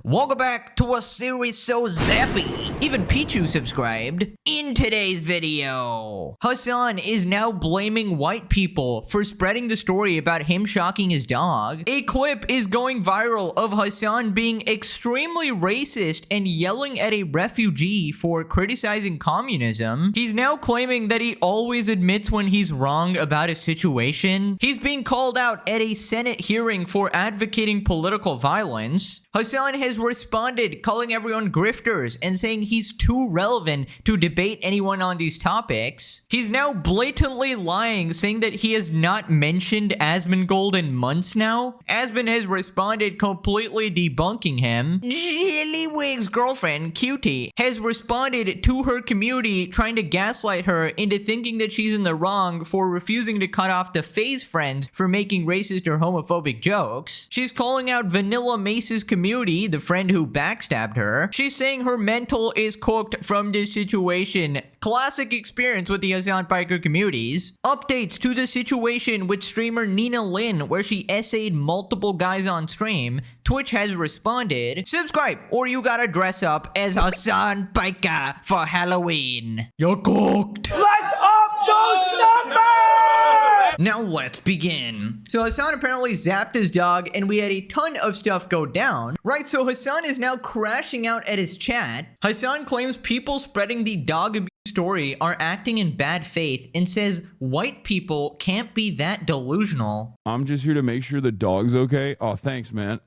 Welcome back to a series so zappy, even Pichu subscribed. In today's video, Hasan is now blaming white people for spreading the story about him shocking his dog. A clip is going viral of Hasan being extremely racist and yelling at a refugee for criticizing communism. He's now claiming that he always admits when he's wrong about a situation. He's being called out at a Senate hearing for advocating political violence. Hasan has responded, calling everyone grifters and saying he's too relevant to debate anyone on these topics. He's now blatantly lying, saying that he has not mentioned Asmongold in months now. Asmon has responded, completely debunking him. Jillywig's girlfriend, Cutie, has responded to her community, trying to gaslight her into thinking that she's in the wrong for refusing to cut off the FaZe friends for making racist or homophobic jokes. She's calling out Vanilla Mace's community, the friend who backstabbed her. She's saying her mental is cooked from this situation. Classic experience with the Hasan Piker communities. Updates to the situation with streamer Nina Lin, where she essayed multiple guys on stream. Twitch has responded, subscribe or you gotta dress up as Hasan Piker for Halloween. You're cooked. Let's up those numbers! Now let's begin. So Hasan apparently zapped his dog and we had a ton of stuff go down. Right, so Hasan is now crashing out at his chat. Hasan claims people spreading the dog abuse story are acting in bad faith and says white people can't be that delusional. I'm just here to make sure the dog's okay. Oh, thanks, man.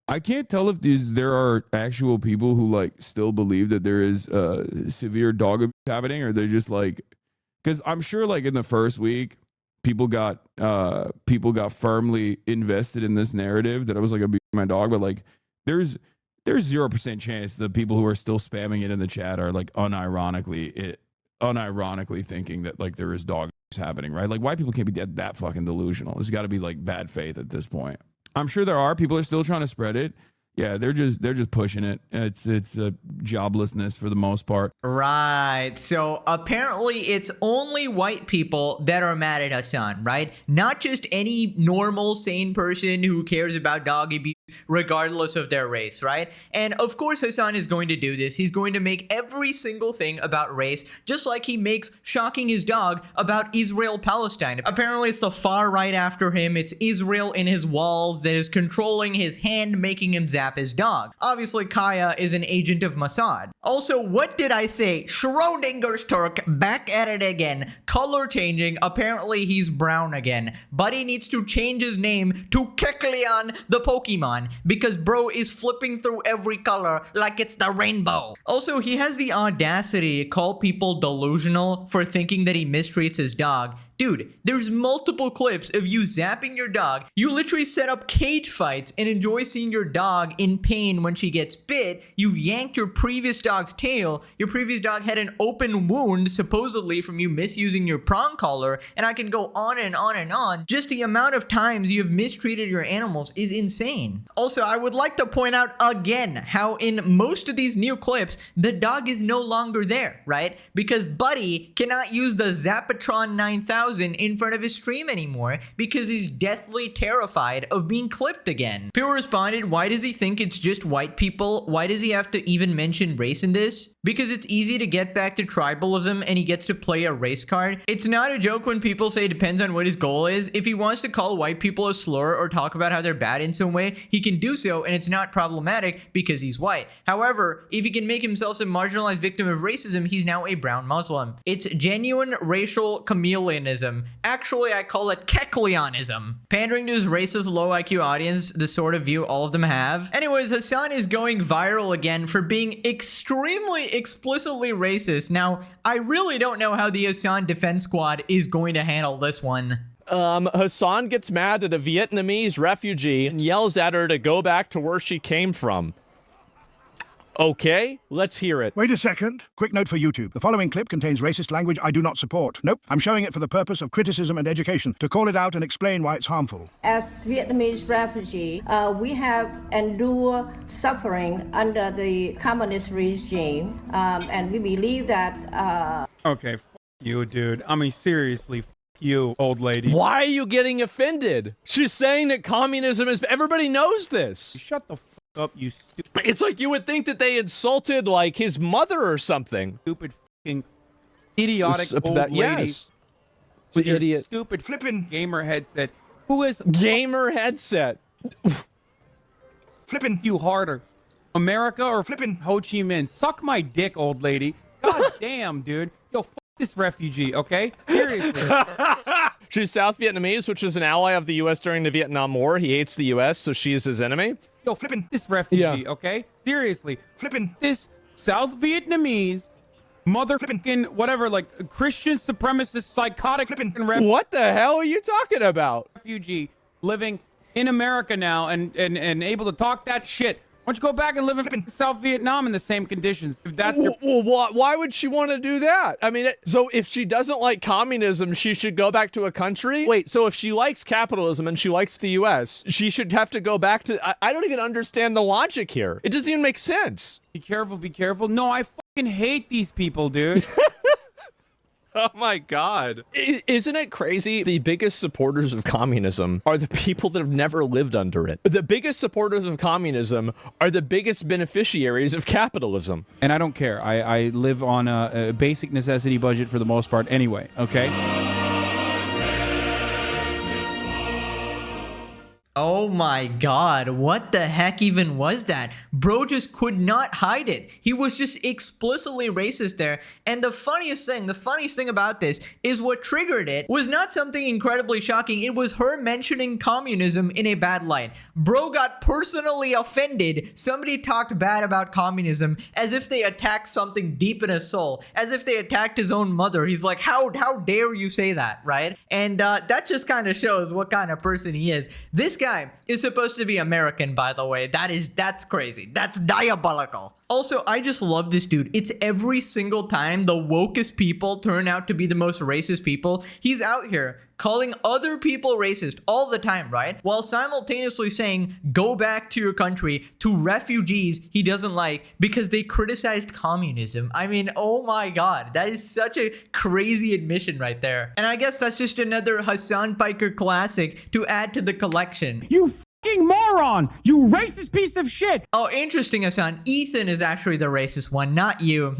I can't tell if there are actual people who like still believe that there is severe dog abuse happening, or they're just like, because I'm sure like in the first week, people got firmly invested in this narrative that I was like abusing my dog, but like there's 0% chance the people who are still spamming it in the chat are like unironically thinking that like there is dog abuse happening, right? Like white people can't be that fucking delusional. There's got to be like bad faith at this point. I'm sure there are people are still trying to spread it. Yeah, they're just pushing it. It's a joblessness for the most part. Right. So apparently it's only white people that are mad at Hasan, right? Not just any normal, sane person who cares about dog abuse, regardless of their race, right? And of course Hasan is going to do this. He's going to make every single thing about race, just like he makes shocking his dog about Israel-Palestine. Apparently it's the far right after him. It's Israel in his walls that is controlling his hand, making him zap his dog. Obviously, Kaya is an agent of Mossad. Also, what did I say? Schrodinger's Turk back at it again. Color changing. Apparently, he's brown again. Buddy needs to change his name to Kecleon the Pokemon because bro is flipping through every color like it's the rainbow. Also, he has the audacity to call people delusional for thinking that he mistreats his dog. Dude, there's multiple clips of you zapping your dog. You literally set up cage fights and enjoy seeing your dog in pain when she gets bit. You yanked your previous dog's tail. Your previous dog had an open wound, supposedly from you misusing your prong collar. And I can go on and on and on. Just the amount of times you have mistreated your animals is insane. Also, I would like to point out again how in most of these new clips, the dog is no longer there, right? Because Buddy cannot use the Zapatron 9000 in front of his stream anymore because he's deathly terrified of being clipped again. People responded, why does he think it's just white people? Why does he have to even mention race in this? Because it's easy to get back to tribalism and he gets to play a race card. It's not a joke when people say it depends on what his goal is. If he wants to call white people a slur or talk about how they're bad in some way, he can do so and it's not problematic because he's white. However, if he can make himself some marginalized victim of racism, he's now a brown Muslim. It's genuine racial chameleonism. Actually, I call it Kecleonism. Pandering to his racist low IQ audience, the sort of view all of them have. Anyways, Hasan is going viral again for being extremely explicitly racist. Now, I really don't know how the Hasan Defense Squad is going to handle this one. Hasan gets mad at a Vietnamese refugee and yells at her to go back to where she came from. Okay, let's hear it. Wait a second. Quick note for YouTube. The following clip contains racist language I do not support. Nope. I'm showing it for the purpose of criticism and education, to call it out and explain why it's harmful. As Vietnamese refugee, we have endured suffering under the communist regime, and we believe that... Okay, you, dude. I mean, seriously, you, old lady. Why are you getting offended? She's saying that communism is... Everybody knows this. Shut the up, you It's like you would think that they insulted like his mother or something. stupid fucking idiotic old lady Yes. with your Idiot. stupid flipping gamer headset. Who is Gamer headset. flipping you harder, America or flipping Ho Chi Minh? Suck my dick, old lady. God damn, dude. Yo, fuck this refugee, okay? Seriously. She's South Vietnamese, which is an ally of the U.S. during the Vietnam War. He hates the U.S., so she is his enemy. Yo, flipping this refugee, Yeah. okay? Seriously. Flipping this South Vietnamese motherfucking whatever, like Christian supremacist psychotic flipping What the hell are you talking about? refugee living in America now and able to talk that shit. Why don't you go back and live in South Vietnam in the same conditions? If that's your Well, why would she want to do that? I mean, so if she doesn't like communism, she should go back to a country? Wait, so if she likes capitalism and she likes the U.S., she should have to go back to... I don't even understand the logic here. It doesn't even make sense. be careful, be careful. No, I fucking hate these people, dude. Oh my God. Isn't it crazy? The biggest supporters of communism are the people that have never lived under it. The biggest supporters of communism are the biggest beneficiaries of capitalism. And I don't care. I live on a basic necessity budget for the most part anyway, okay? Oh my God, what the heck even was that? Bro just could not hide it. He was just explicitly racist there. And the funniest thing about this is what triggered it was not something incredibly shocking. It was her mentioning communism in a bad light. Bro got personally offended. Somebody talked bad about communism as if they attacked something deep in his soul, as if they attacked his own mother. He's like, how dare you say that, right? And that just kind of shows what kind of person he is. This guy is supposed to be American, by the way. That's crazy. That's diabolical. Also, I just love this dude. It's every single time the wokest people turn out to be the most racist people. He's out here calling other people racist all the time, right? While simultaneously saying, go back to your country, to refugees he doesn't like because they criticized communism. I mean, oh my God, that is such a crazy admission right there. And I guess that's just another Hasan Piker classic to add to the collection. You fucking moron! You racist piece of shit! Oh, interesting, Hasan. Ethan is actually the racist one, not you.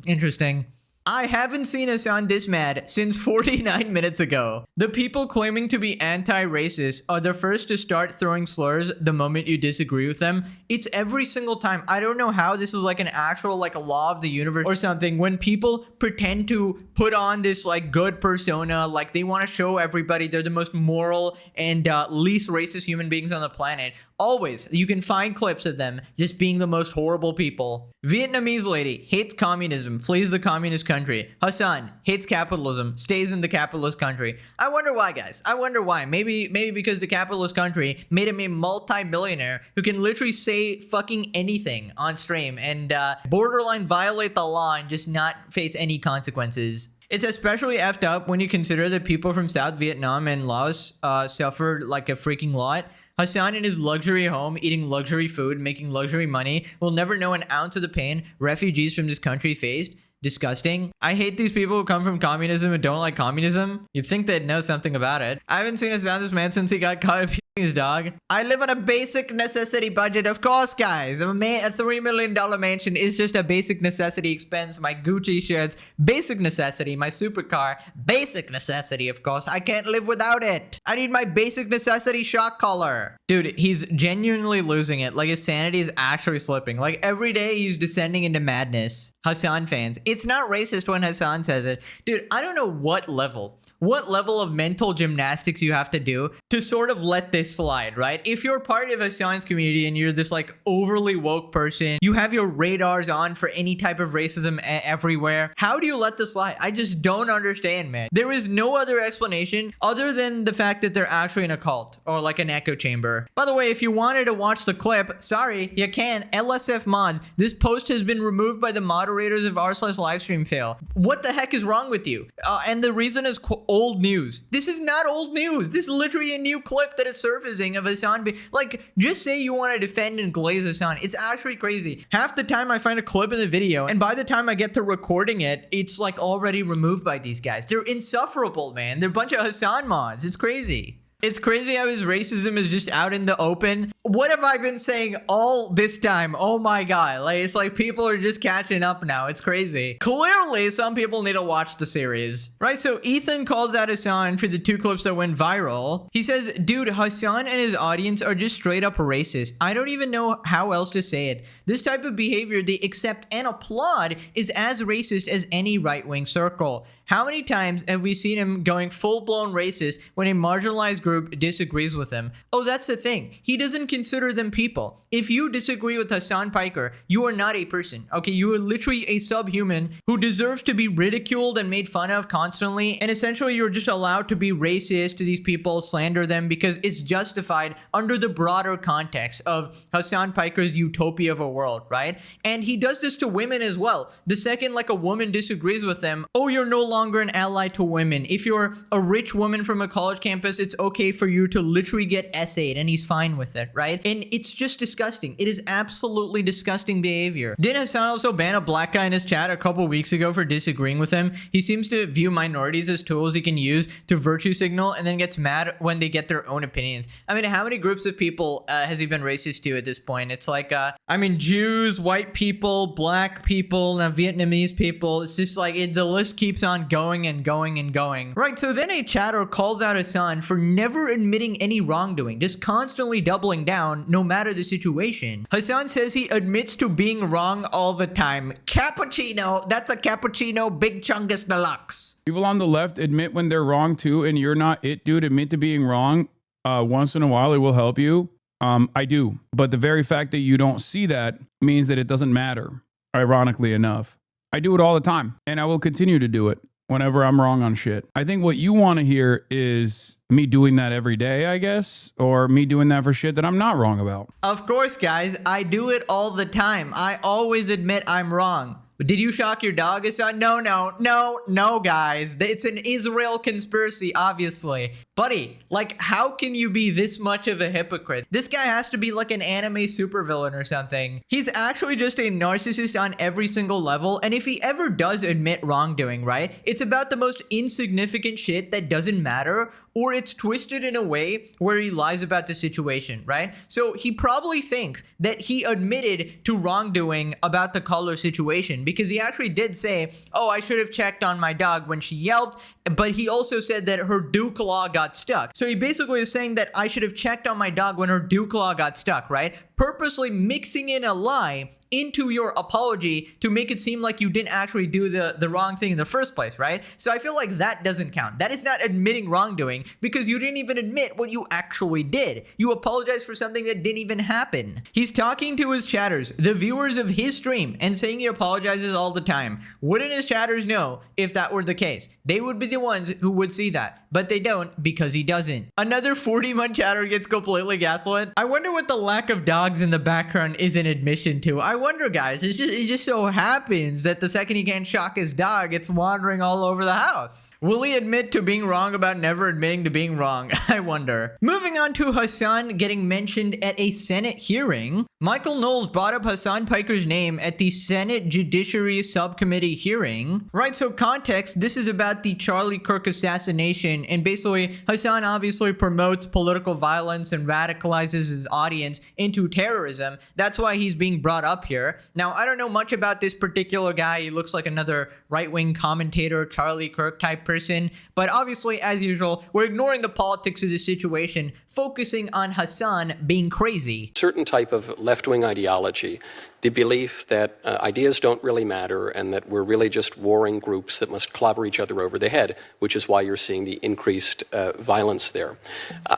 Interesting. I haven't seen Hasan this mad since 49 minutes ago. The people claiming to be anti-racist are the first to start throwing slurs the moment you disagree with them. It's every single time. I don't know how this is like an actual like a law of the universe or something. When people pretend to put on this like good persona, like they want to show everybody they're the most moral and least racist human beings on the planet. Always, you can find clips of them just being the most horrible people. Vietnamese lady hates communism, flees the communist country. Hasan hates capitalism, stays in the capitalist country. I wonder why, guys. I wonder why. Maybe because the capitalist country made him a multi-millionaire who can literally say fucking anything on stream and borderline violate the law and just not face any consequences. It's especially effed up when you consider that people from South Vietnam and Laos suffered like a freaking lot. Hasan in his luxury home, eating luxury food, making luxury money, will never know an ounce of the pain refugees from this country faced. Disgusting. I hate these people who come from communism and don't like communism. You'd think they'd know something about it. I haven't seen Hasan this man since he got caught abusing his dog. I live on a basic necessity budget, of course, guys. A $3 million mansion is just a basic necessity expense. My Gucci shirts, basic necessity. My supercar, basic necessity, of course. I can't live without it. I need my basic necessity shock collar. Dude, he's genuinely losing it. Like his sanity is actually slipping. Like every day he's descending into madness. Hasan fans, it's not racist when Hasan says it. Dude, I don't know what level of mental gymnastics you have to do to sort of let this slide, right? If you're part of Hasan's community and you're this like overly woke person, you have your radars on for any type of racism everywhere, how do you let this slide? I just don't understand, man. There is no other explanation other than the fact that they're actually in a cult or like an echo chamber. By the way, if you wanted to watch the clip, sorry, you can. LSF mods. This post has been removed by the moderators of r/livestream fail. What the heck is wrong with you? And the reason is old news. This is not old news. This is literally a new clip that is surfacing of Hasan. Like, just say you want to defend and glaze Hasan. It's actually crazy. Half the time I find a clip in the video, and by the time I get to recording it, it's like already removed by these guys. They're insufferable, man. They're a bunch of Hasan mods. It's crazy. It's crazy how his racism is just out in the open. What have I been saying all this time? Oh my god. Like, it's like people are just catching up now. It's crazy. Clearly, some people need to watch the series. Right, so Ethan calls out Hasan for the 2 clips that went viral. He says, dude, Hasan and his audience are just straight up racist. I don't even know how else to say it. This type of behavior they accept and applaud is as racist as any right-wing circle. How many times have we seen him going full-blown racist when a marginalized group disagrees with him? Oh, that's the thing. He doesn't consider them people. If you disagree with Hasan Piker, you are not a person. Okay, you are literally a subhuman who deserves to be ridiculed and made fun of constantly. And essentially, you're just allowed to be racist to these people, slander them because it's justified under the broader context of Hasan Piker's utopia of a world, right? And he does this to women as well. The second like a woman disagrees with them, oh, you're no longer an ally to women. If you're a rich woman from a college campus, it's okay for you to literally get essayed and he's fine with it, right? And it's just disgusting. It is absolutely disgusting behavior. Didn't Hasan also ban a black guy in his chat a couple weeks ago for disagreeing with him? He seems to view minorities as tools he can use to virtue signal and then gets mad when they get their own opinions. I mean, how many groups of people has he been racist to at this point? It's like, I mean, Jews, white people, black people, now Vietnamese people. It's just like, the list keeps on going and going and going. Right, so then a chatter calls out Hasan for never admitting any wrongdoing, just constantly doubling down no matter the situation. Hasan says he admits to being wrong all the time. Cappuccino, that's a cappuccino, big chungus deluxe. People on the left admit when they're wrong too, and you're not it, dude. Admit to being wrong. Once in a while, it will help you. I do. But the very fact that you don't see that means that it doesn't matter, ironically enough. I do it all the time, and I will continue to do it whenever I'm wrong on shit. I think what you want to hear is me doing that every day, I guess, or me doing that for shit that I'm not wrong about. Of course, guys, I do it all the time. I always admit I'm wrong. Did you shock your dog, Hasan? No, guys. It's an Israel conspiracy, obviously. Buddy, like, how can you be this much of a hypocrite? This guy has to be like an anime supervillain or something. He's actually just a narcissist on every single level, and if he ever does admit wrongdoing, right, it's about the most insignificant shit that doesn't matter, or it's twisted in a way where he lies about the situation, right? So he probably thinks that he admitted to wrongdoing about the color situation because he actually did say, oh, I should have checked on my dog when she yelped, but he also said that her dew claw got stuck. So he basically is saying that I should have checked on my dog when her dew claw got stuck, right? Purposely mixing in a lie into your apology to make it seem like you didn't actually do the wrong thing in the first place, right? So I feel like that doesn't count. That is not admitting wrongdoing because you didn't even admit what you actually did. You apologized for something that didn't even happen. He's talking to his chatters, the viewers of his stream, and saying he apologizes all the time. Wouldn't his chatters know if that were the case? They would be the ones who would see that, but they don't because he doesn't. Another 40-month chatter gets completely gaslit. I wonder what the lack of dogs in the background is an admission to. I wonder, guys. It just so happens that the second he can't shock his dog, it's wandering all over the house. Will he admit to being wrong about never admitting to being wrong? I wonder. Moving on to Hasan getting mentioned at a Senate hearing. Michael Knowles brought up Hasan Piker's name at the Senate Judiciary Subcommittee hearing. Right, so context, this is about the Charlie Kirk assassination, and basically Hasan obviously promotes political violence and radicalizes his audience into terrorism. That's why he's being brought up here. Now, I don't know much about this particular guy. He looks like another right-wing commentator, Charlie Kirk type person, but obviously, as usual, we're ignoring the politics of the situation, focusing on Hasan being crazy. Certain type of left-wing ideology, the belief that ideas don't really matter and that we're really just warring groups that must clobber each other over the head, which is why you're seeing the increased violence there.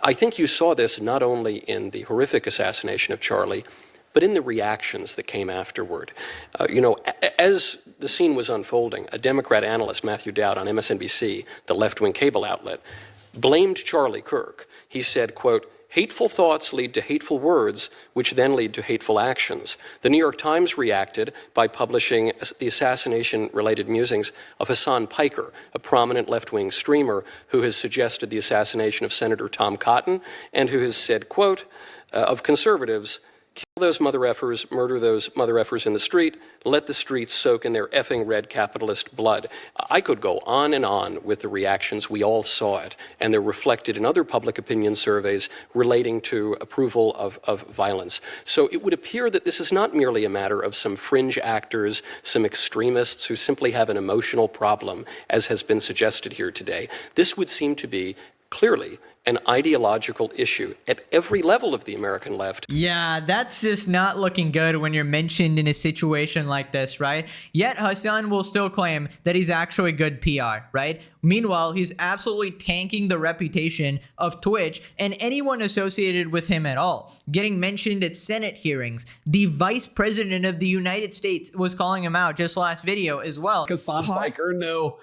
I think you saw this not only in the horrific assassination of Charlie, but in the reactions that came afterward. As the scene was unfolding, a Democrat analyst, Matthew Dowd, on MSNBC, the left-wing cable outlet, blamed Charlie Kirk. He said, quote, "Hateful thoughts lead to hateful words, which then lead to hateful actions." The New York Times reacted by publishing the assassination-related musings of Hasan Piker, a prominent left-wing streamer who has suggested the assassination of Senator Tom Cotton and who has said, quote, of conservatives, Kill those mother effers, murder those mother effers in the street, let the streets soak in their effing red capitalist blood. I could go on and on with the reactions. We all saw it, and they're reflected in other public opinion surveys relating to approval of violence. So it would appear that this is not merely a matter of some fringe actors, some extremists who simply have an emotional problem, as has been suggested here today. This would seem to be clearly an ideological issue at every level of the American left. Yeah, that's just not looking good when you're mentioned in a situation like this, right? Yet Hasan will still claim that he's actually good PR, right? Meanwhile, he's absolutely tanking the reputation of Twitch and anyone associated with him at all. Getting mentioned at Senate hearings. The Vice President of the United States was calling him out just last video as well. Hasan Piker, no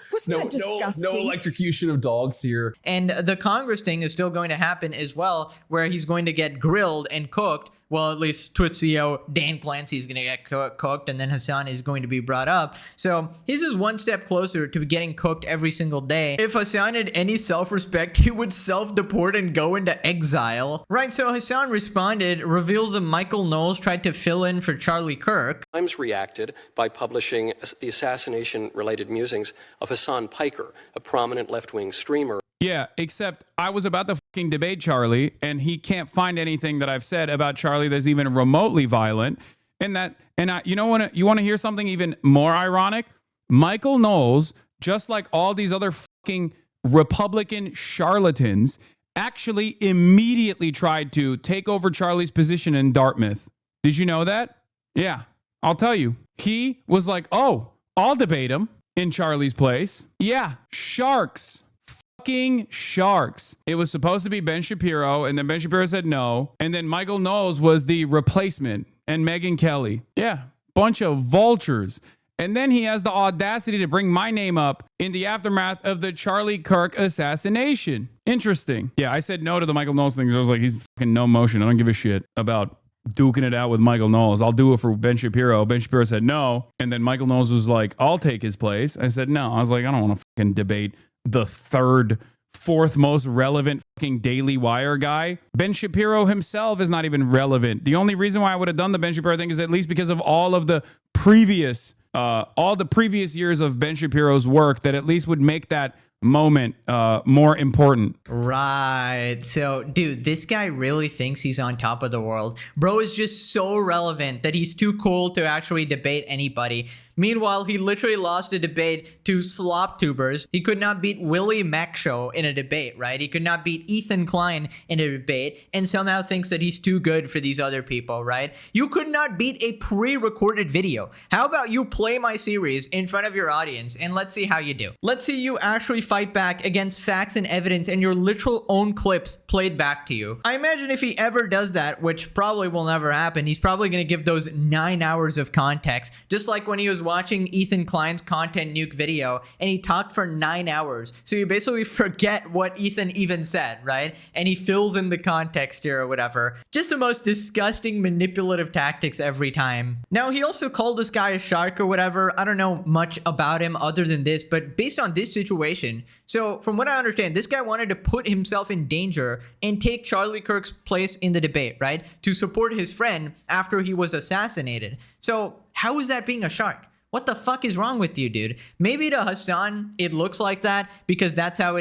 electrocution of dogs here. And the Congress thing is still going to happen as well, where he's going to get grilled and cooked. Well, at least Twitch CEO Dan Clancy is going to get cooked, and then Hasan is going to be brought up. So he's just one step closer to getting cooked every single day. If Hasan had any self-respect, he would self-deport and go into exile. Right, so Hasan responded, reveals that Michael Knowles tried to fill in for Charlie Kirk. Times reacted by publishing the assassination-related musings of Hasan Piker, a prominent left-wing streamer. Yeah, except I was about to fucking debate Charlie, and he can't find anything that I've said about Charlie that's even remotely violent. You want to hear something even more ironic? Michael Knowles, just like all these other fucking Republican charlatans, actually immediately tried to take over Charlie's position in Dartmouth. Did you know that? Yeah, I'll tell you. He was like, oh, I'll debate him in Charlie's place. Yeah, sharks. Fucking sharks. It was supposed to be Ben Shapiro, and then Ben Shapiro said no. And then Michael Knowles was the replacement, and Megyn Kelly. Yeah, bunch of vultures. And then he has the audacity to bring my name up in the aftermath of the Charlie Kirk assassination. Interesting. Yeah, I said no to the Michael Knowles thing. I was like, he's fucking no motion. I don't give a shit about duking it out with Michael Knowles. I'll do it for Ben Shapiro. Ben Shapiro said no. And then Michael Knowles was like, I'll take his place. I said no. I was like, I don't want to fucking debate the fourth most relevant fucking Daily Wire guy. Ben Shapiro himself is not even relevant. The only reason why I would have done the Ben Shapiro thing is at least because of all the previous years of Ben Shapiro's work that at least would make that moment more important. Right. So, dude, this guy really thinks he's on top of the world. Bro is just so relevant that he's too cool to actually debate anybody. Meanwhile, he literally lost a debate to slop tubers. He could not beat Willie Mackshow in a debate, right? He could not beat Ethan Klein in a debate, and somehow thinks that he's too good for these other people, right? You could not beat a pre-recorded video. How about you play my series in front of your audience, and let's see how you do. Let's see you actually fight back against facts and evidence and your literal own clips played back to you. I imagine if he ever does that, which probably will never happen, he's probably going to give those 9 hours of context, just like when he was watching Ethan Klein's content nuke video and he talked for 9 hours. So you basically forget what Ethan even said, right? And he fills in the context here or whatever. Just the most disgusting manipulative tactics every time. Now, he also called this guy a shark or whatever. I don't know much about him other than this, but based on this situation, so from what I understand, this guy wanted to put himself in danger and take Charlie Kirk's place in the debate, right? To support his friend after he was assassinated. So how is that being a shark? What the fuck is wrong with you, dude? Maybe to Hasan, it looks like that because that's how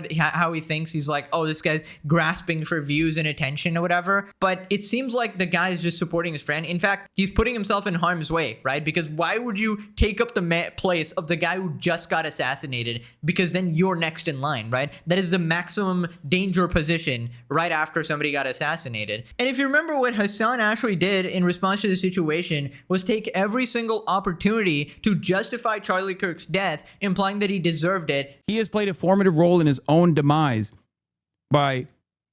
he thinks. He's like, oh, this guy's grasping for views and attention or whatever. But it seems like the guy is just supporting his friend. In fact, he's putting himself in harm's way, right? Because why would you take up the place of the guy who just got assassinated? Because then you're next in line, right? That is the maximum danger position right after somebody got assassinated. And if you remember what Hasan actually did in response to the situation was take every single opportunity to justify Charlie Kirk's death, implying that he deserved it. He has played a formative role in his own demise by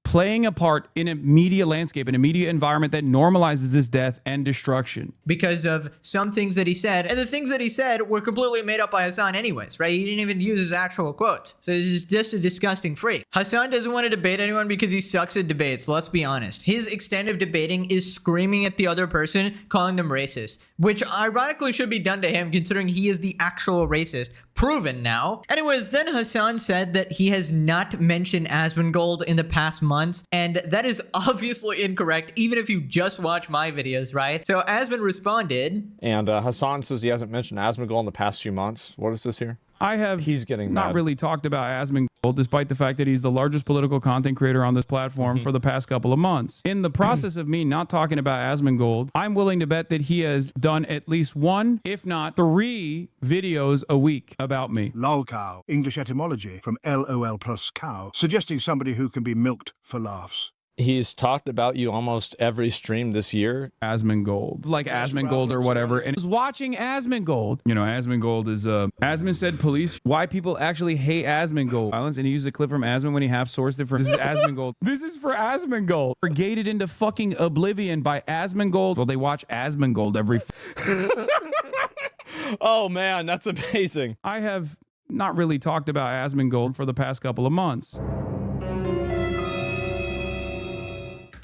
playing a part in a media landscape, in a media environment that normalizes this death and destruction. Because of some things that he said, and the things that he said were completely made up by Hasan anyways, right? He didn't even use his actual quotes. So this is just a disgusting freak. Hasan doesn't want to debate anyone because he sucks at debates, let's be honest. His extent of debating is screaming at the other person, calling them racist, which ironically should be done to him considering he is the actual racist. Proven now. Anyways, then Hasan said that he has not mentioned Asmongold in the past month months, and that is obviously incorrect, even if you just watch my videos, right? So Asmund responded, And Hasan says he hasn't mentioned Asmongold in the past few months. What is this here? He's getting not mad. really talked about Asmongold, despite the fact that he's the largest political content creator on this platform for the past couple of months. In the process of me not talking about Asmongold, I'm willing to bet that he has done at least 1, if not 3 videos a week about me. Lolcow, English etymology from LOL plus cow, suggesting somebody who can be milked for laughs. He's talked about you almost every stream this year. Asmongold, like Asmongold or whatever, and I was watching Asmongold. You know, Asmongold is Asmund said police why people actually hate Asmongold violence, and he used a clip from Asmund when he half sourced it for this is Asmongold. This is for Asmongold. We're gated into fucking oblivion by Asmongold. Well, they watch Asmongold every. Oh man, that's amazing. I have not really talked about Asmongold for the past couple of months.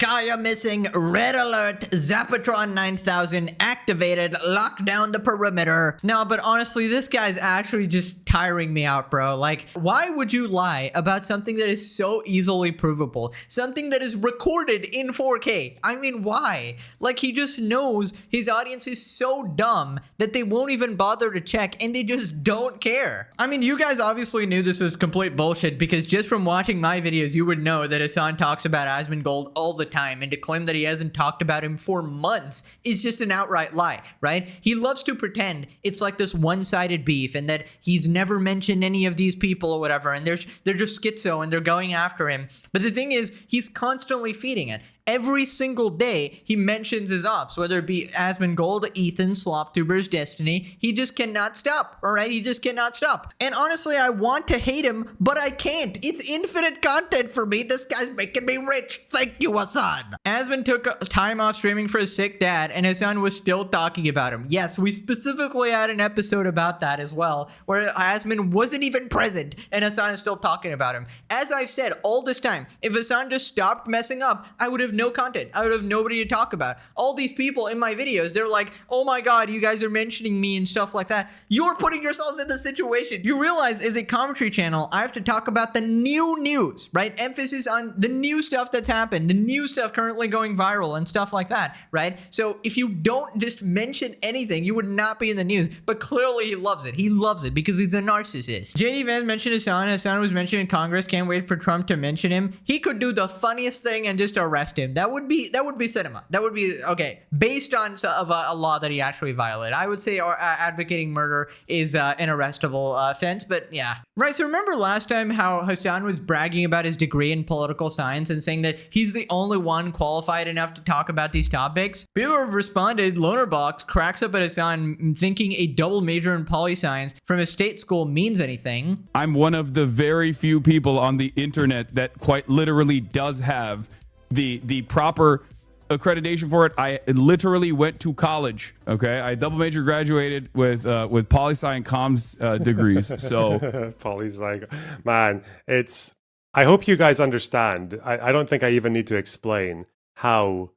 Kaya missing, red alert, Zapatron 9000 activated, lock down the perimeter. No, but honestly, this guy's actually just tiring me out, bro. Like, why would you lie about something that is so easily provable? Something that is recorded in 4K. I mean, why? Like, he just knows his audience is so dumb that they won't even bother to check, and they just don't care. I mean, you guys obviously knew this was complete bullshit, because just from watching my videos, you would know that Hasan talks about Asmongold all the time, and to claim that he hasn't talked about him for months is just an outright lie, right? He loves to pretend it's like this one-sided beef and that he's never mentioned any of these people or whatever, and they're just schizo and they're going after him. But the thing is, he's constantly feeding it. Every single day, he mentions his ops, whether it be Asmongold, Ethan, Sloptuber's Destiny. He just cannot stop, all right? He just cannot stop. And honestly, I want to hate him, but I can't. It's infinite content for me. This guy's making me rich. Thank you, Hasan. Asmund took time off streaming for his sick dad, and Hasan was still talking about him. Yes, we specifically had an episode about that as well, where Asmund wasn't even present, and Hasan is still talking about him. As I've said all this time, if Hasan just stopped messing up, I would have no content. I would have nobody to talk about. All these people in my videos, they're like, oh my god, you guys are mentioning me and stuff like that. You're putting yourselves in this situation. You realize, as a commentary channel, I have to talk about the new news, right? Emphasis on the new stuff that's happened, the new stuff currently going viral and stuff like that, right? So if you don't just mention anything, you would not be in the news. But clearly he loves it. He loves it because he's a narcissist. JD Vance mentioned Hasan. Hasan was mentioned in Congress. Can't wait for Trump to mention him. He could do the funniest thing and just arrest him. That would be cinema. That would be okay based on a law that he actually violated. I would say advocating murder is an arrestable offense, but yeah. Right, so remember last time how Hasan was bragging about his degree in political science and saying that he's the only one qualified enough to talk about these topics? People have responded. Lonerbox cracks up at Hasan thinking a double major in poli science from a state school means anything. I'm one of the very few people on the internet that quite literally does have the proper accreditation for it. I literally went to college. Okay, I double major graduated with poli-sci and comms degrees. So poli-sci, man, it's. I hope you guys understand. I don't think I even need to explain how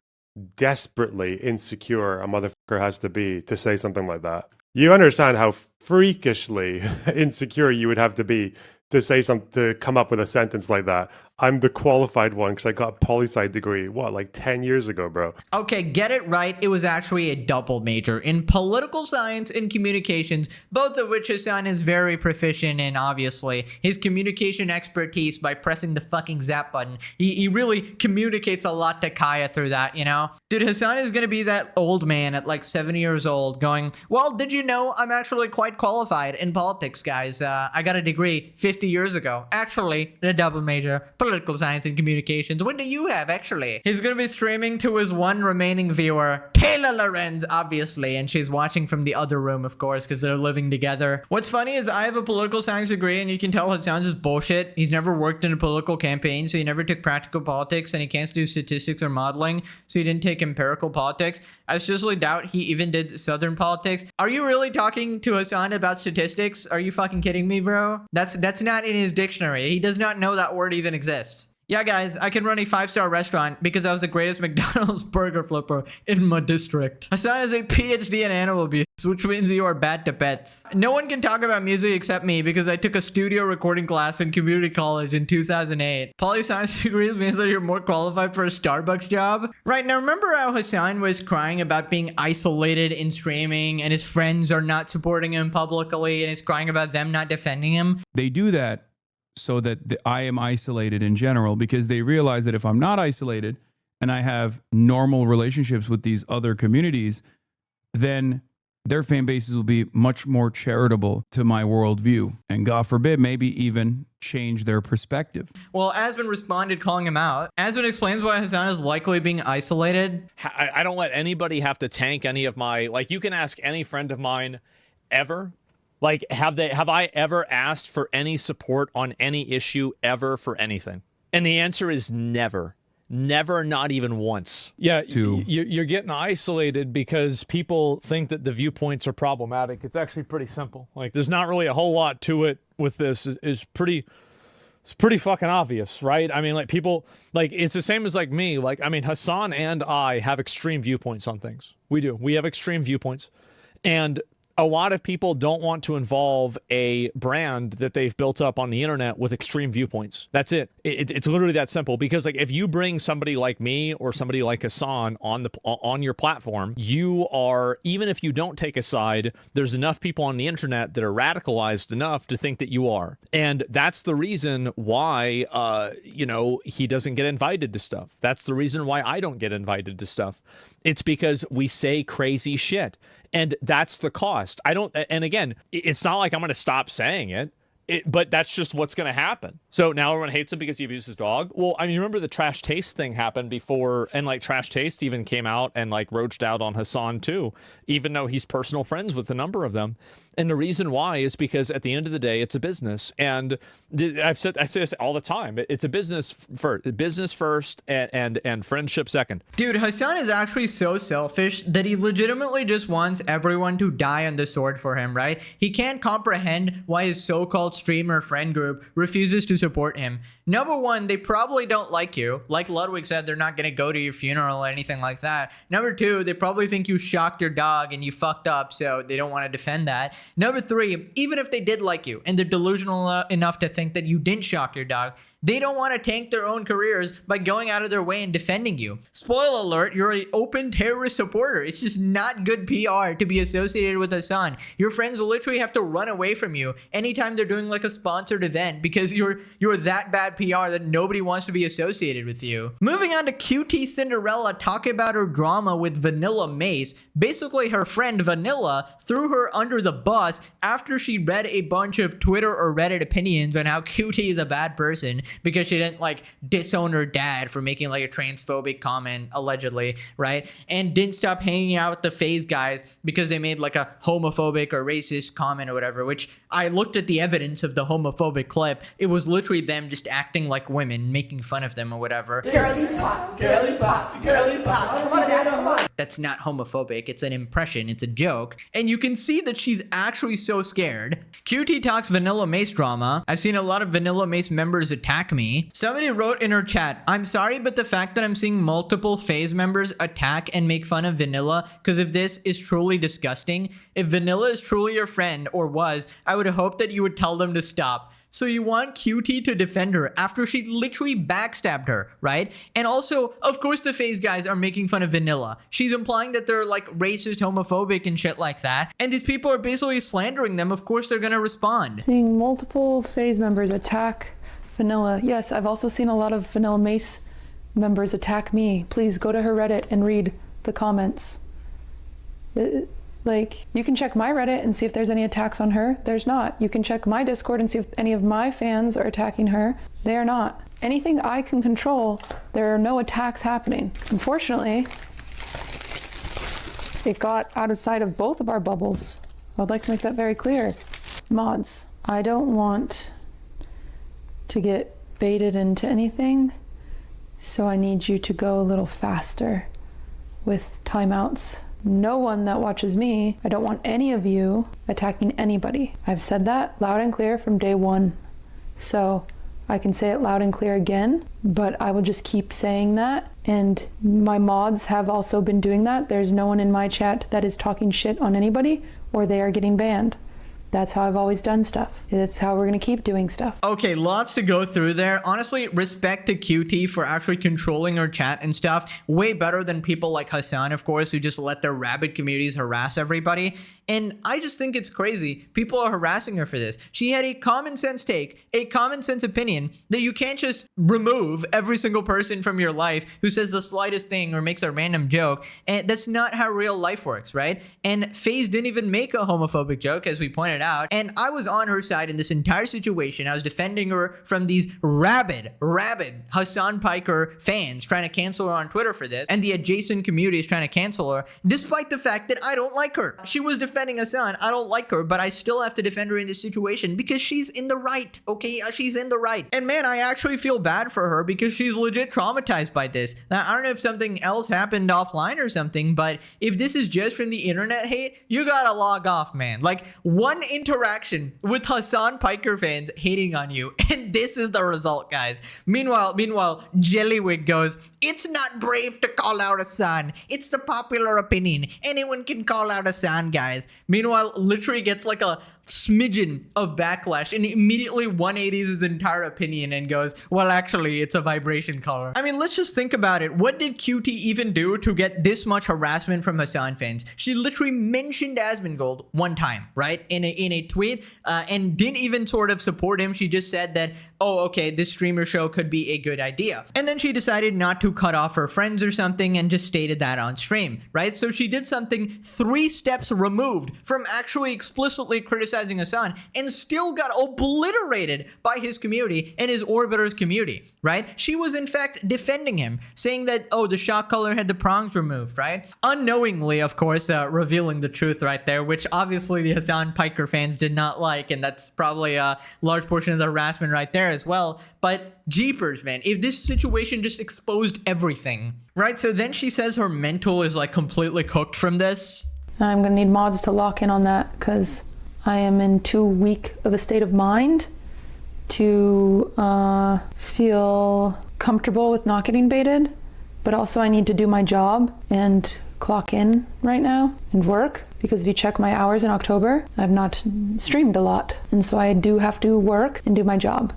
desperately insecure a motherfucker has to be to say something like that. You understand how freakishly insecure you would have to be to come up with a sentence like that. I'm the qualified one because I got a poli-sci degree, like 10 years ago, bro. Okay, get it right. It was actually a double major in political science and communications, both of which Hasan is very proficient in, obviously. His communication expertise by pressing the fucking zap button. He really communicates a lot to Kaya through that, you know? Dude, Hasan is going to be that old man at like 70 years old going, well, did you know I'm actually quite qualified in politics, guys? I got a degree 50 years ago. Actually, a double major. Political science and communications. What do you have, actually? He's gonna be streaming to his one remaining viewer, Taylor Lorenz, obviously, and she's watching from the other room, of course, because they're living together. What's funny is I have a political science degree, and you can tell Hasan's just bullshit. He's never worked in a political campaign, so he never took practical politics, and he can't do statistics or modeling, so he didn't take empirical politics. I seriously doubt he even did Southern politics. Are you really talking to Hasan about statistics? Are you fucking kidding me, bro? That's not in his dictionary. He does not know that word even exists. Yeah, guys, I can run a 5-star restaurant because I was the greatest McDonald's burger flipper in my district. Hasan has a PhD in animal abuse, which means you are bad to pets. No one can talk about music except me because I took a studio recording class in community college in 2008. Poli-science degrees means that you're more qualified for a Starbucks job. Right, now remember how Hasan was crying about being isolated in streaming and his friends are not supporting him publicly and he's crying about them not defending him? They do that so that I am isolated in general, because they realize that if I'm not isolated and I have normal relationships with these other communities, then their fan bases will be much more charitable to my worldview, and God forbid, maybe even change their perspective. Well, Asmund responded calling him out. Asmund explains why Hasan is likely being isolated. I don't let anybody have to tank any of my, like, you can ask any friend of mine ever. Like, have I ever asked for any support on any issue ever for anything? And the answer is never. Never, not even once. Yeah, you're getting isolated because people think that the viewpoints are problematic. It's actually pretty simple. Like, there's not really a whole lot to it with this. It's pretty fucking obvious, right? I mean, like, people, like, it's the same as, like, me. Like, I mean, Hasan and I have extreme viewpoints on things. We do. We have extreme viewpoints. And a lot of people don't want to involve a brand that they've built up on the internet with extreme viewpoints. That's it. It's literally that simple. Because, like, if you bring somebody like me or somebody like Hasan on your platform, you are, even if you don't take a side, there's enough people on the internet that are radicalized enough to think that you are. And that's the reason why, he doesn't get invited to stuff. That's the reason why I don't get invited to stuff. It's because we say crazy shit. And that's the cost. And again, it's not like I'm going to stop saying it, but that's just what's going to happen. So now everyone hates him because he abused his dog. Well, I mean, remember the Trash Taste thing happened before, and, like, Trash Taste even came out and, like, roached out on Hasan too, even though he's personal friends with a number of them. And the reason why is because at the end of the day, it's a business. And I say this all the time. It's a business first and friendship second. Dude, Hasan is actually so selfish that he legitimately just wants everyone to die on the sword for him, right? He can't comprehend why his so-called streamer friend group refuses to support him. Number one, they probably don't like you. Like Ludwig said, they're not going to go to your funeral or anything like that. Number two, they probably think you shocked your dog and you fucked up, so they don't want to defend that. Number three, even if they did like you and they're delusional enough to think that you didn't shock your dog, they don't want to tank their own careers by going out of their way and defending you. Spoiler alert, you're an open terrorist supporter. It's just not good PR to be associated with Hasan. Your friends will literally have to run away from you anytime they're doing, like, a sponsored event because you're that bad PR that nobody wants to be associated with you. Moving on to QT Cinderella talking about her drama with Vanilla Mace. Basically, her friend Vanilla threw her under the bus after she read a bunch of Twitter or Reddit opinions on how QT is a bad person, because she didn't, like, disown her dad for making, like, a transphobic comment, allegedly, right? And didn't stop hanging out with the FaZe guys because they made, like, a homophobic or racist comment or whatever, which I looked at the evidence of the homophobic clip. It was literally them just acting like women, making fun of them or whatever. Girly pop, girly pop, girly pop. That's not homophobic. It's an impression. It's a joke. And you can see that she's actually so scared. QT talks Vanilla Mace drama. I've seen a lot of Vanilla Mace members attack me. Somebody wrote in her chat, "I'm sorry, but the fact that I'm seeing multiple FaZe members attack and make fun of Vanilla because of this is truly disgusting. If Vanilla is truly your friend, or was, I would hope that you would tell them to stop." So you want QT to defend her after she literally backstabbed her, right? And also, of course, the FaZe guys are making fun of Vanilla. She's implying that they're, like, racist, homophobic, and shit like that. And these people are basically slandering them. Of course, they're gonna respond. Seeing multiple FaZe members attack Vanilla. Yes, I've also seen a lot of Vanilla Mace members attack me. Please go to her Reddit and read the comments. Like, you can check my Reddit and see if there's any attacks on her. There's not. You can check my Discord and see if any of my fans are attacking her. They are not. Anything I can control, there are no attacks happening. Unfortunately, it got out of sight of both of our bubbles. I'd like to make that very clear. Mods, I don't want to get baited into anything, so I need you to go a little faster with timeouts. No one that watches me, I don't want any of you attacking anybody. I've said that loud and clear from day one. So I can say it loud and clear again, but I will just keep saying that. And my mods have also been doing that. There's no one in my chat that is talking shit on anybody, or they are getting banned. That's how I've always done stuff. That's how we're gonna keep doing stuff. Okay, lots to go through there. Honestly, respect to QT for actually controlling her chat and stuff. Way better than people like Hasan, of course, who just let their rabid communities harass everybody. And I just think it's crazy. People are harassing her for this. She had a common sense take, a common sense opinion that you can't just remove every single person from your life who says the slightest thing or makes a random joke. And that's not how real life works, right? And FaZe didn't even make a homophobic joke, as we pointed out. And I was on her side in this entire situation. I was defending her from these rabid Hasan Piker fans trying to cancel her on Twitter for this. And the adjacent community is trying to cancel her, despite the fact that I don't like her. She was defending Hasan. I don't like her, but I still have to defend her in this situation because she's in the right, okay? She's in the right. And man, I actually feel bad for her because she's legit traumatized by this. Now, I don't know if something else happened offline or something, but if this is just from the internet hate, you gotta log off, man. Like, one interaction with Hasan Piker fans hating on you, and this is the result, guys. Meanwhile, Jellywig goes, "It's not brave to call out Hasan. It's the popular opinion. Anyone can call out Hasan, guys." Meanwhile, literally gets like a smidgen of backlash and immediately 180s his entire opinion and goes, "Well, actually, it's a vibration color." I mean, let's just think about it. What did QT even do to get this much harassment from Hasan fans? She literally mentioned Asmongold one time, right? In a tweet, and didn't even sort of support him. She just said that, oh, okay, this streamer show could be a good idea. And then she decided not to cut off her friends or something and just stated that on stream, right? So she did something 3 steps removed from actually explicitly criticizing Hasan and still got obliterated by his community and his orbiters community, right? She was in fact defending him, saying that, oh, the shock color had the prongs removed, right? Unknowingly, of course, revealing the truth right there, which obviously the Hasan Piker fans did not like, and that's probably a large portion of the harassment right there as well. But jeepers, man, if this situation just exposed everything, right? So then she says her mental is like completely cooked from this. I'm gonna need mods to lock in on that because I am in too weak of a state of mind to feel comfortable with not getting baited, but also I need to do my job and clock in right now and work, because if you check my hours in October, I've not streamed a lot, and so I do have to work and do my job.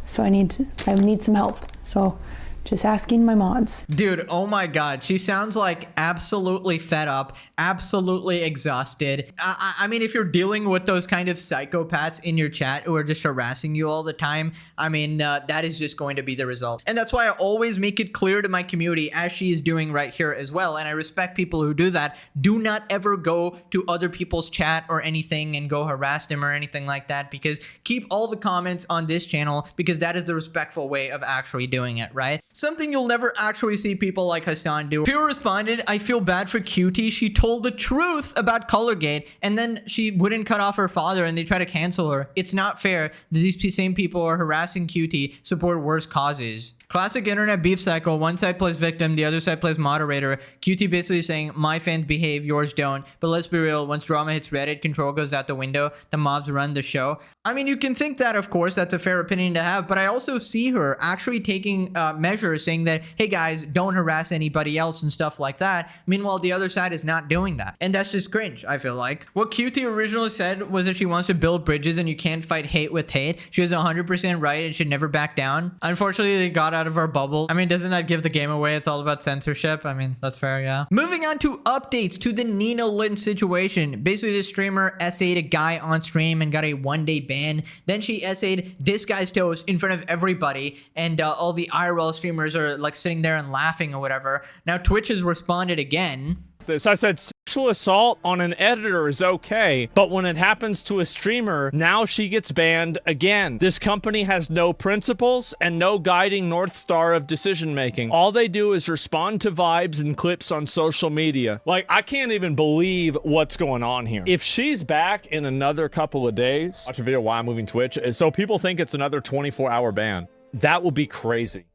So I need some help. So just asking my mods. Dude, oh my god, she sounds like absolutely fed up, absolutely exhausted. I mean, if you're dealing with those kind of psychopaths in your chat who are just harassing you all the time, I mean, that is just going to be the result. And that's why I always make it clear to my community, as she is doing right here as well, and I respect people who do that. Do not ever go to other people's chat or anything and go harass them or anything like that, because keep all the comments on this channel, because that is the respectful way of actually doing it, right? Something you'll never actually see people like Hasan do. Pure responded, "I feel bad for QT. She told the truth about Colorgate, and then she wouldn't cut off her father, and they try to cancel her. It's not fair that these same people are harassing QT, support worse causes." Classic internet beef cycle. One side plays victim, the other side plays moderator. QT basically saying, my fans behave, yours don't. But let's be real, once drama hits Reddit, control goes out the window, the mobs run the show. I mean, you can think that, of course, that's a fair opinion to have, but I also see her actually taking measures saying that, hey guys, don't harass anybody else and stuff like that. Meanwhile, the other side is not doing that. And that's just cringe, I feel like. What QT originally said was that she wants to build bridges and you can't fight hate with hate. She was 100% right and should never back down. Unfortunately, they got out of our bubble. I mean, doesn't that give the game away? It's all about censorship. I mean, that's fair, yeah. Moving on to updates to the Nina Lynn situation. Basically, the streamer essayed a guy on stream and got a 1-day ban. Then she essayed this guy's toast in front of everybody, and all the IRL streamers are like sitting there and laughing or whatever. Now Twitch has responded again. This, I said sexual assault on an editor is okay, but when it happens to a streamer, now she gets banned again. This company has no principles and no guiding North Star of decision making. All they do is respond to vibes and clips on social media. Like, I can't even believe what's going on here. If she's back in another couple of days, watch a video why I'm moving Twitch, so people think it's another 24-hour ban. That will be crazy.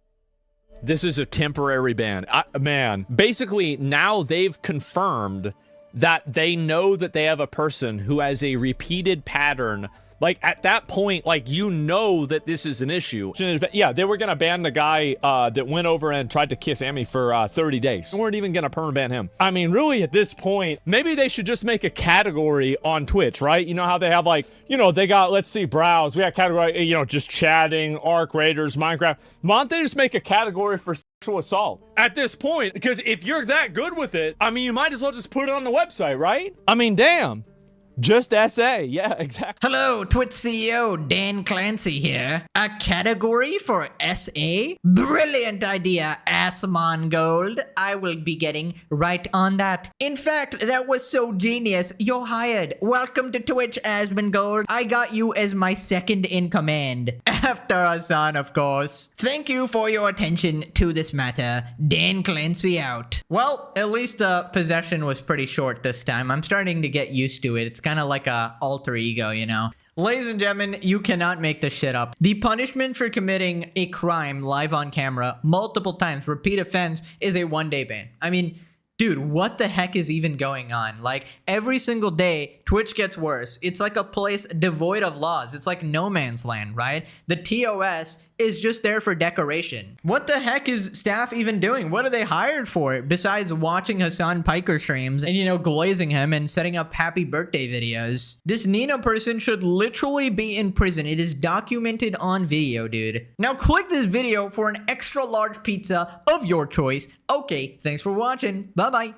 This is a temporary ban. Man, basically now they've confirmed that they know that they have a person who has a repeated pattern Like at that point, like you know that this is an issue. Yeah, they were gonna ban the guy that went over and tried to kiss Amy for 30 days. They weren't even gonna permaban him. I mean, really at this point, maybe they should just make a category on Twitch, right? You know how they have like, you know, they got, let's see, browse. We got category, you know, just chatting, Arc Raiders, Minecraft. Why don't they just make a category for sexual assault at this point? Because if you're that good with it, I mean, you might as well just put it on the website, right? I mean, damn. Just SA. Yeah, exactly. Hello, Twitch CEO Dan Clancy here. A category for SA? Brilliant idea, Assman Gold. I will be getting right on that. In fact, that was so genius. You're hired. Welcome to Twitch, Asman Gold. I got you as my second in command. After Hasan, of course. Thank you for your attention to this matter. Dan Clancy out. Well, at least the possession was pretty short this time. I'm starting to get used to it. It's kind of like a alter ego, you know. Ladies and gentlemen, you cannot make this shit up. The punishment for committing a crime live on camera multiple times, repeat offense, is a 1-day ban. I mean, dude, what the heck is even going on? Like, every single day, Twitch gets worse. It's like a place devoid of laws. It's like no man's land, right? The TOS is just there for decoration. What the heck is staff even doing? What are they hired for besides watching Hasan Piker streams and, you know, glazing him and setting up happy birthday videos? This Nina person should literally be in prison. It is documented on video, dude. Now click this video for an extra large pizza of your choice. Okay, thanks for watching. Bye-bye.